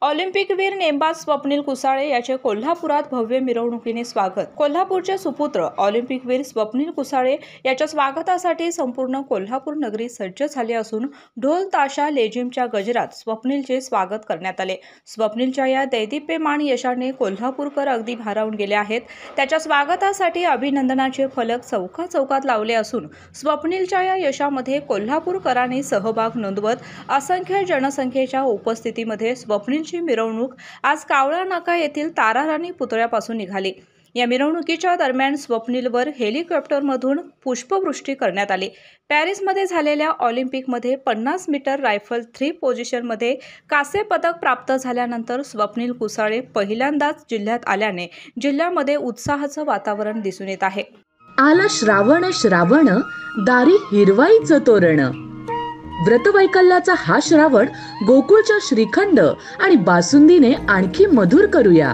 ऑलिम्पिकवीर नेमबाज स्वप्नील कुसाळे याचे कोल्हापुरात भव्य मिरवणुकीने स्वागत। कोल्हापूरचे सुपुत्र ऑलिम्पिकवीर स्वप्नील कुसाळे याच्या स्वागतासाठी संपूर्ण कोल्हापूर नगरी सज्ज झाली असून ढोल ताशा लेझिमच्या गजरात स्वप्नीलचे स्वागत करण्यात आले। स्वप्नीलच्या या दैदिप्यमान यशाने कोल्हापूरकर अगदी भारावून गेले आहेत। त्याच्या स्वागतासाठी अभिनंदनाचे फलक चौकात लावले असून स्वप्नीलच्या या यशामध्ये कोल्हापूरकरांनी सहभाग नोंदवत असंख्य जनसंख्येच्या उपस्थितीमध्ये स्वप्नील मिरवणूक आज कावळा नाका येथील ताराराणी पुतळ्यापासून निघाली। या मिरवणुकीच्या दरम्यान स्वप्नीलवर हेलिकॉप्टरमधून पुष्पवृष्टी करण्यात आली। पॅरिसमध्ये झालेल्या ऑलिम्पिकमध्ये 50 मीटर रायफल 3 पोझिशनमध्ये कांस्य पदक प्राप्त झाल्यानंतर स्वप्नील कुसाळे पहिल्यांदाच जिल्ह्यात आल्याने जिल्ह्यामध्ये उत्साहाचं वातावरण दिसून येत आहे। आला श्रावण श्रावण दारी हिरवाईचं तोरण। व्रतवैकल्याचा हा श्रावण गोकुळच्या श्रीखंड आणि बासुंदीने आणखी मधुर करूया।